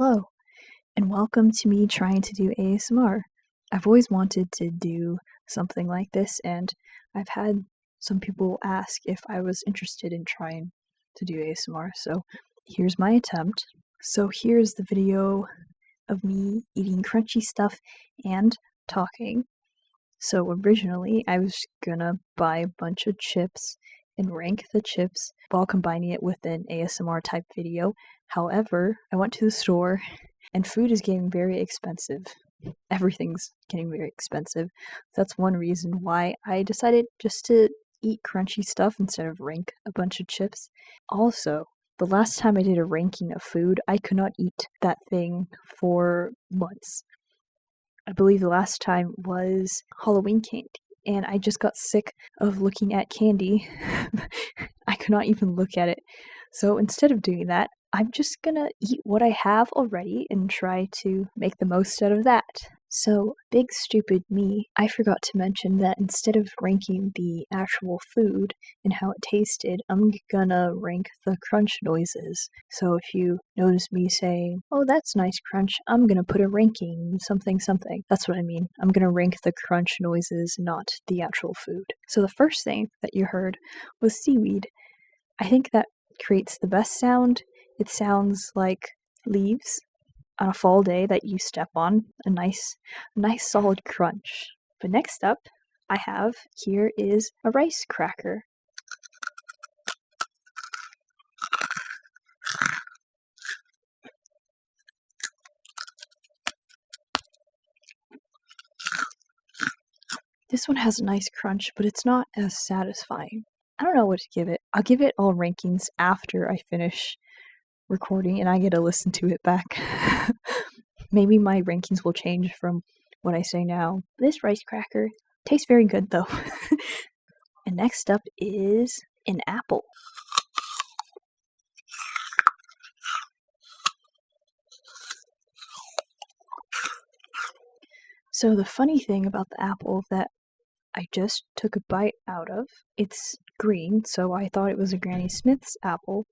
Hello, and welcome to me trying to do ASMR. I've always wanted to do something like this, and I've had some people ask if I was interested in trying to do ASMR, so here's my attempt. So here's the video of me eating crunchy stuff and talking. So originally, I was gonna buy a bunch of chips and rank the chips while combining it with an ASMR type video. However, I went to the store and food is getting very expensive. Everything's getting very expensive. That's one reason why I decided just to eat crunchy stuff instead of rank a bunch of chips. Also, the last time I did a ranking of food, I could not eat that thing for months. I believe the last time was Halloween candy, and I just got sick of looking at candy. I could not even look at it. So instead of doing that, I'm just gonna eat what I have already and try to make the most out of that. So, big stupid me, I forgot to mention that instead of ranking the actual food and how it tasted, I'm gonna rank the crunch noises. So if you notice me saying, oh that's nice crunch, I'm gonna put a ranking, something something. That's what I mean. I'm gonna rank the crunch noises, not the actual food. So the first thing that you heard was seaweed. I think that creates the best sound. It sounds like leaves on a fall day that you step on, a nice solid crunch. But next up, I have here is a rice cracker. This one has a nice crunch, but it's not as satisfying. I don't know what to give it. I'll give it all rankings after I finish recording and I get to listen to it back. Maybe my rankings will change from what I say now. This rice cracker tastes very good though. And next up is an apple. So the funny thing about the apple that I just took a bite out of, it's green, so I thought it was a Granny Smith's apple,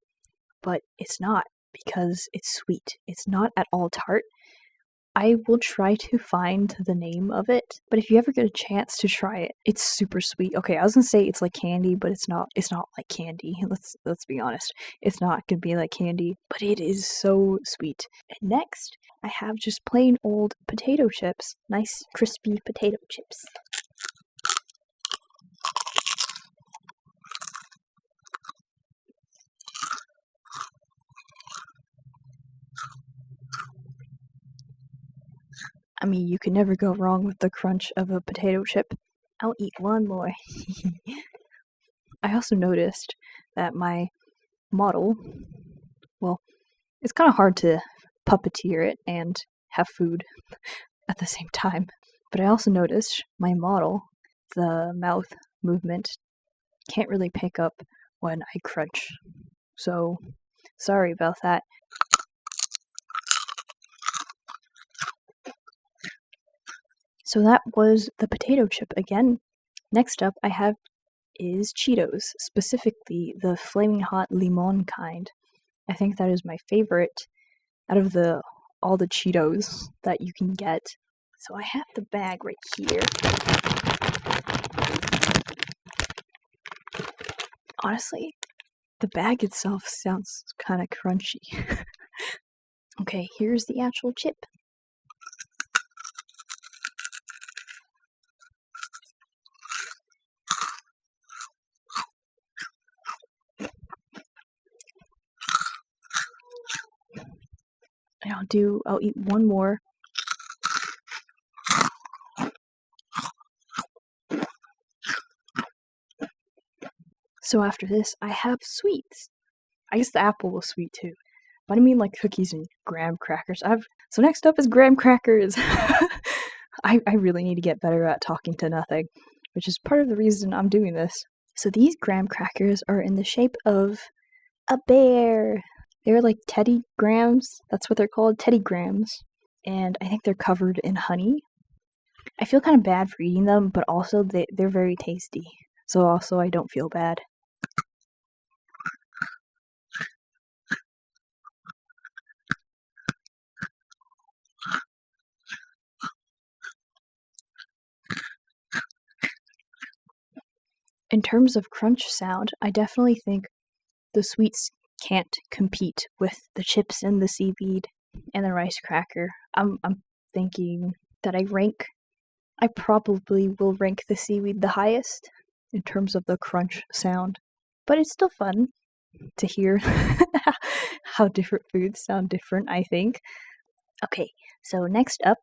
but it's not because it's sweet. It's not at all tart. I will try to find the name of it, but if you ever get a chance to try it, it's super sweet. Okay, I was gonna say it's like candy, but it's not like candy. Let's be honest. It's not gonna be like candy, but it is so sweet. And next, I have just plain old potato chips. Nice crispy potato chips. I mean, you can never go wrong with the crunch of a potato chip. I'll eat one more. I also noticed that my model, well, it's kind of hard to puppeteer it and have food at the same time. But I also noticed my model, the mouth movement, can't really pick up when I crunch. So, sorry about that. So that was the potato chip again. Next up I have is Cheetos, specifically the Flaming Hot Limon kind. I think that is my favorite out of all the Cheetos that you can get. So I have the bag right here. Honestly, the bag itself sounds kind of crunchy. Okay, here's the actual chip. And I'll eat one more. So after this, I have sweets. I guess the apple was sweet too. But I mean like cookies and graham crackers. So next up is graham crackers. I really need to get better at talking to nothing, which is part of the reason I'm doing this. So these graham crackers are in the shape of a bear. They're like Teddy Grahams. That's what they're called, Teddy Grahams. And I think they're covered in honey. I feel kind of bad for eating them, but also they're very tasty. So also I don't feel bad. In terms of crunch sound, I definitely think the sweets can't compete with the chips and the seaweed and the rice cracker. I'm thinking that I probably will rank the seaweed the highest in terms of the crunch sound. But it's still fun to hear how different foods sound different, I think. Okay, so next up,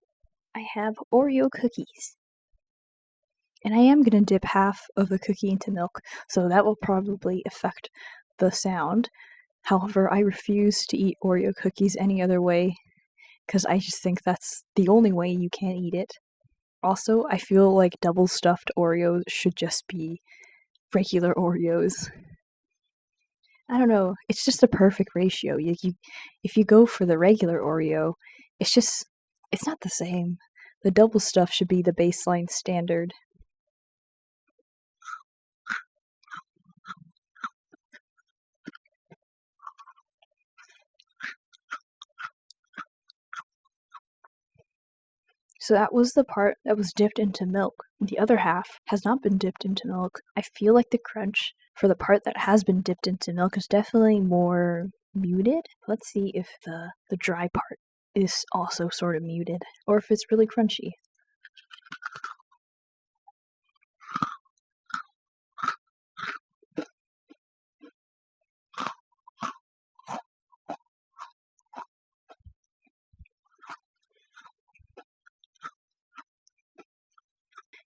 I have Oreo cookies. And I am going to dip half of the cookie into milk, so that will probably affect the sound. However, I refuse to eat Oreo cookies any other way, because I just think that's the only way you can eat it. Also, I feel like double stuffed Oreos should just be regular Oreos. I don't know, it's just a perfect ratio. If you go for the regular Oreo, it's not the same. The double stuff should be the baseline standard. So that was the part that was dipped into milk. The other half has not been dipped into milk. I feel like the crunch for the part that has been dipped into milk is definitely more muted. Let's see if the dry part is also sort of muted, or if it's really crunchy.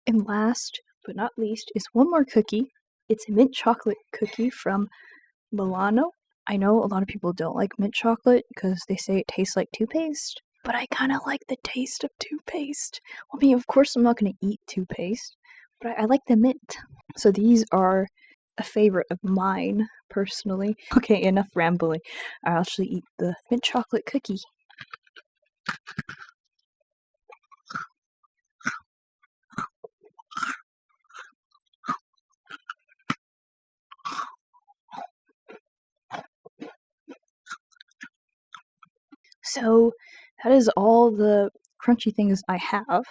And last but not least is one more cookie. It's a mint chocolate cookie from Milano. I know a lot of people don't like mint chocolate because they say it tastes like toothpaste, but I kind of like the taste of toothpaste. I mean, of course, I'm not going to eat toothpaste, but I like the mint. So these are a favorite of mine, personally. Okay, enough rambling. I actually eat the mint chocolate cookie. So that is all the crunchy things I have.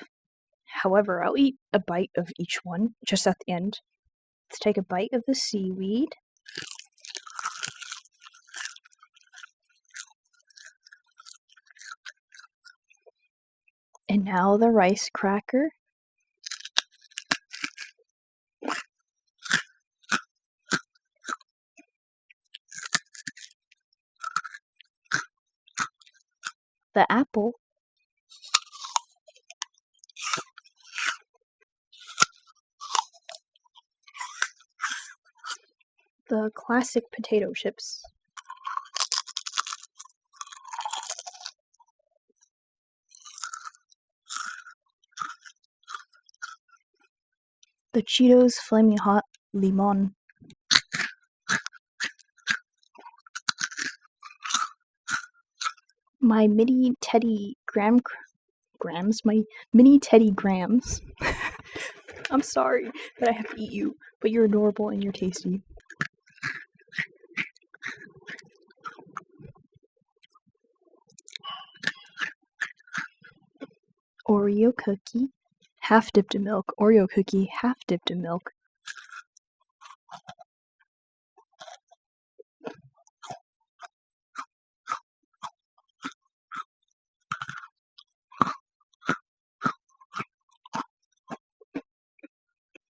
However, I'll eat a bite of each one just at the end. Let's take a bite of the seaweed. And now the rice cracker. The apple. The classic potato chips. The Cheetos Flaming Hot Limon. My mini Teddy Grams? My mini Teddy Grams. I'm sorry that I have to eat you, but you're adorable and you're tasty. Oreo cookie, half dipped in milk. Oreo cookie, half dipped in milk.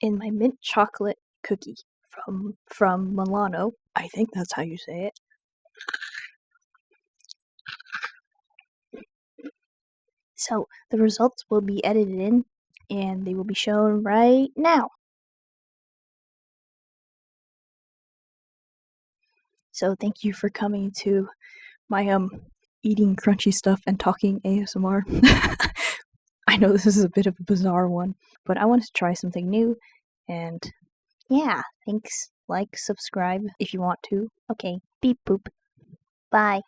And my mint chocolate cookie from Milano. I think that's how you say it. So the results will be edited in and they will be shown right now. So thank you for coming to my eating crunchy stuff and talking ASMR. I know this is a bit of a bizarre one, but I wanted to try something new, and yeah, thanks. Like, subscribe if you want to. Okay, beep boop. Bye.